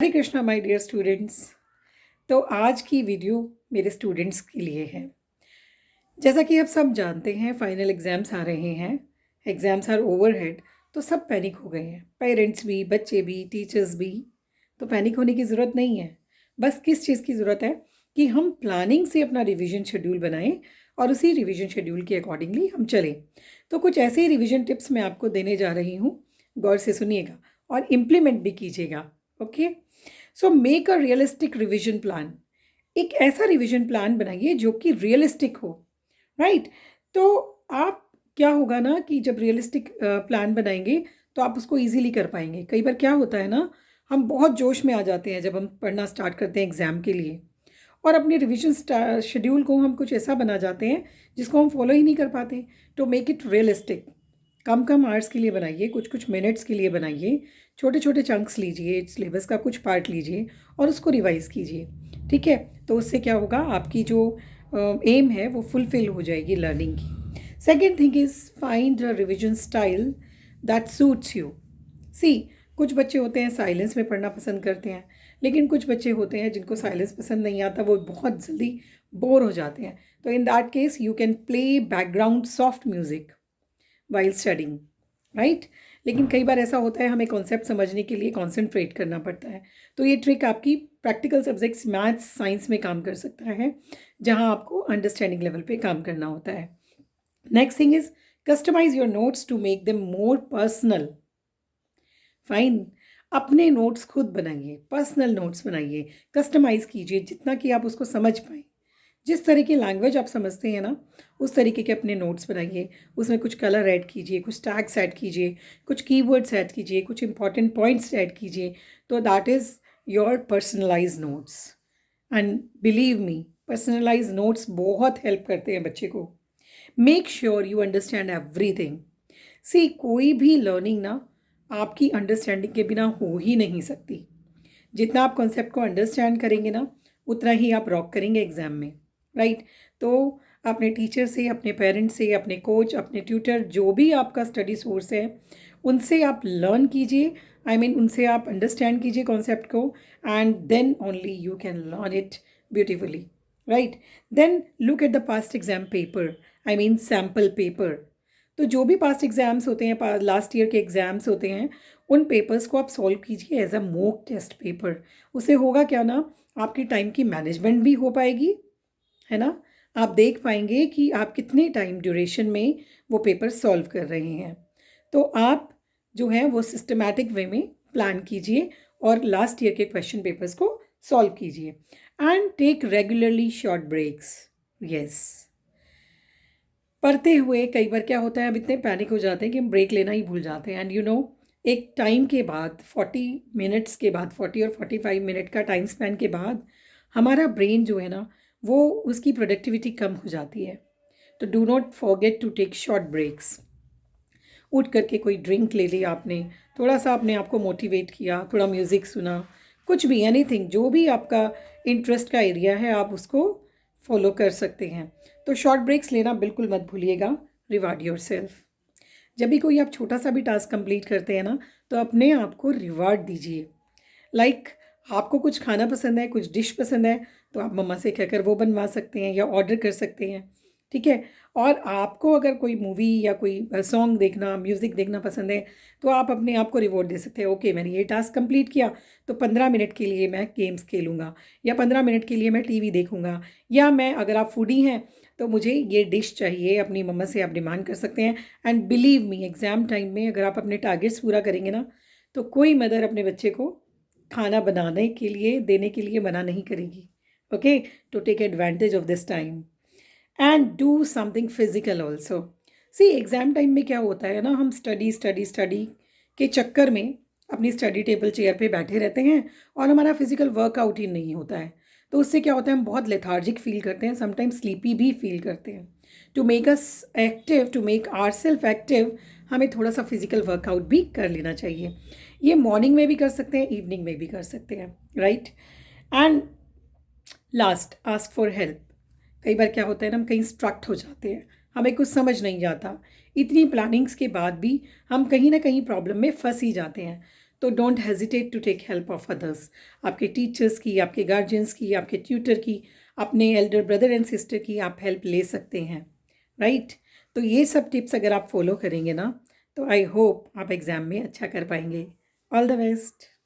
Hare Krishna my dear students. तो आज की वीडियो मेरे स्टूडेंट्स के लिए है। जैसा कि आप सब जानते हैं, फाइनल एग्ज़ाम्स आ रहे हैं, एग्ज़ाम्स आर ओवरहेड। तो सब पैनिक हो गए हैं, पेरेंट्स भी, बच्चे भी, टीचर्स भी। तो पैनिक होने की ज़रूरत नहीं है। बस किस चीज़ की ज़रूरत है कि हम प्लानिंग से अपना रिवीजन शेड्यूल बनाएं और उसी रिवीजन शेड्यूल के अकॉर्डिंगली हम चलें। तो कुछ ऐसे ही रिवीजन टिप्स मैं आपको देने जा रही हूँ, गौर से सुनिएगा और इम्प्लीमेंट भी कीजिएगा। Okay, so make a realistic revision plan. एक ऐसा रिवीजन प्लान बनाइए जो कि रियलिस्टिक हो, राइट। तो आप, क्या होगा ना कि जब रियलिस्टिक प्लान बनाएंगे तो आप उसको इजीली कर पाएंगे। कई बार क्या होता है ना, हम बहुत जोश में आ जाते हैं जब हम पढ़ना स्टार्ट करते हैं एग्ज़ाम के लिए, और अपने रिवीजन शेड्यूल को हम कुछ ऐसा बना जाते हैं जिसको हम फॉलो ही नहीं कर पाते। टू मेक इट रियलिस्टिक, कम कम आवर्स के लिए बनाइए, कुछ कुछ मिनट्स के लिए बनाइए, छोटे छोटे चंक्स लीजिए, सिलेबस का कुछ पार्ट लीजिए और उसको रिवाइज़ कीजिए। ठीक है, तो उससे क्या होगा, आपकी जो एम है वो फुलफिल हो जाएगी लर्निंग की। Second thing is find a revision style that suits you. See, कुछ बच्चे होते हैं साइलेंस में पढ़ना पसंद करते हैं, लेकिन कुछ बच्चे होते हैं जिनको साइलेंस पसंद नहीं आता, वो बहुत जल्दी बोर हो जाते हैं। तो in that case you can play background soft music while studying, right. लेकिन कई बार ऐसा होता है, हमें कॉन्सेप्ट समझने के लिए कॉन्सेंट्रेट करना पड़ता है। तो ये ट्रिक आपकी प्रैक्टिकल सब्जेक्ट्स मैथ्स साइंस में काम कर सकता है, जहाँ आपको अंडरस्टैंडिंग लेवल पे काम करना होता है। Next thing is customize your notes to make them more personal. Fine, अपने नोट्स खुद बनाइए, पर्सनल नोट्स बनाइए, कस्टमाइज़ कीजिए जितना कि आप उसको समझ पाएँ। जिस तरह की लैंग्वेज आप समझते हैं ना, उस तरीके के अपने नोट्स बनाइए। उसमें कुछ कलर ऐड कीजिए, कुछ टैग्स ऐड कीजिए, कुछ कीवर्ड्स ऐड कीजिए, कुछ इंपॉर्टेंट पॉइंट्स ऐड कीजिए। तो that is your personalise notes. And believe me, personalise notes बहुत हेल्प करते हैं बच्चे को। Make sure you understand everything. See, कोई भी लर्निंग ना आपकी अंडरस्टैंडिंग के बिना हो ही नहीं सकती। जितना आप कॉन्सेप्ट को अंडरस्टैंड करेंगे ना, उतना ही आप रॉक करेंगे एग्ज़ाम में, राइट। तो अपने टीचर से, अपने पेरेंट्स से, अपने कोच, अपने ट्यूटर, जो भी आपका स्टडी सोर्स है, उनसे आप लर्न कीजिए। आई मीन उनसे आप अंडरस्टैंड कीजिए कॉन्सेप्ट को, and then only you can learn it beautifully, right. Then look at the past exam paper, I mean sample paper. तो जो भी पास्ट एग्ज़ाम्स होते हैं, लास्ट ईयर के एग्ज़ाम्स होते हैं, उन पेपर्स को आप सॉल्व कीजिए as a mock test paper. उससे होगा क्या ना, आपकी टाइम की मैनेजमेंट भी हो पाएगी, है ना। आप देख पाएंगे कि आप कितने टाइम ड्यूरेशन में वो पेपर सॉल्व कर रहे हैं। तो आप जो है वो सिस्टमैटिक वे में प्लान कीजिए और लास्ट ईयर के क्वेश्चन पेपर्स को सॉल्व कीजिए। And take regularly short breaks. Yes, पढ़ते हुए कई बार क्या होता है, हम इतने पैनिक हो जाते हैं कि हम ब्रेक लेना ही भूल जाते हैं। एंड यू नो, एक टाइम के बाद, 40 मिनट्स के बाद, 40 और 45 मिनट का टाइम स्पैन के बाद, हमारा ब्रेन जो है ना, वो उसकी प्रोडक्टिविटी कम हो जाती है। तो do not forget to take short breaks. उठ करके कोई ड्रिंक ले ली आपने, थोड़ा सा अपने आप को मोटिवेट किया, थोड़ा म्यूज़िक सुना, कुछ भी, एनीथिंग, जो भी आपका इंटरेस्ट का एरिया है आप उसको फॉलो कर सकते हैं। तो शॉर्ट ब्रेक्स लेना बिल्कुल मत भूलिएगा। Reward your self. जब भी कोई आप छोटा सा भी टास्क कंप्लीट करते हैं ना, तो अपने आप को रिवार्ड दीजिए। लाइक आपको कुछ खाना पसंद है, कुछ डिश पसंद है, तो आप मम्मा से कहकर वो बनवा सकते हैं या ऑर्डर कर सकते हैं। ठीक है। और आपको अगर कोई मूवी या कोई सॉन्ग देखना, म्यूज़िक देखना पसंद है, तो आप अपने आप को रिवॉर्ड दे सकते हैं। ओके, मैंने ये टास्क कंप्लीट किया, तो 15 मिनट के लिए मैं गेम्स खेलूँगा, या 15 मिनट के लिए मैं टीवी देखूँगा, या मैं, अगर आप फूडी हैं तो मुझे ये डिश चाहिए, अपनी मम्मा से आप डिमांड कर सकते हैं। And believe me, exam time में अगर आप अपने टारगेट्स पूरा करेंगे ना, तो कोई मदर अपने बच्चे को खाना बनाने के लिए, देने के लिए मना नहीं करेगी। Okay, to take advantage of this time and do something physical also. See, exam time में क्या होता है ना, हम स्टडी स्टडी स्टडी के चक्कर में अपनी स्टडी टेबल चेयर पे बैठे रहते हैं और हमारा फिजिकल वर्कआउट ही नहीं होता है। तो उससे क्या होता है, हम बहुत लेथार्जिक फील करते हैं, समटाइम्स स्लीपी भी फील करते हैं। To make us active, to make our self active, हमें थोड़ा सा फिजिकल वर्कआउट भी कर लेना चाहिए। ये मॉर्निंग में भी कर सकते हैं, इवनिंग में भी कर सकते हैं, right. And last, ask for help. कई बार क्या होता है ना, हम कहीं स्ट्रक्ट हो जाते हैं, हमें कुछ समझ नहीं आता, इतनी प्लानिंग्स के बाद भी हम कहीं ना कहीं प्रॉब्लम में फंस ही जाते हैं। तो don't hesitate to take help of others. आपके टीचर्स की, आपके गार्जियंस की, आपके ट्यूटर की, अपने एल्डर ब्रदर एंड सिस्टर की आप हेल्प ले सकते हैं, राइट? तो ये सब टिप्स अगर आप फॉलो करेंगे ना, तो आई होप आप एग्ज़ाम में अच्छा कर पाएंगे। All the best.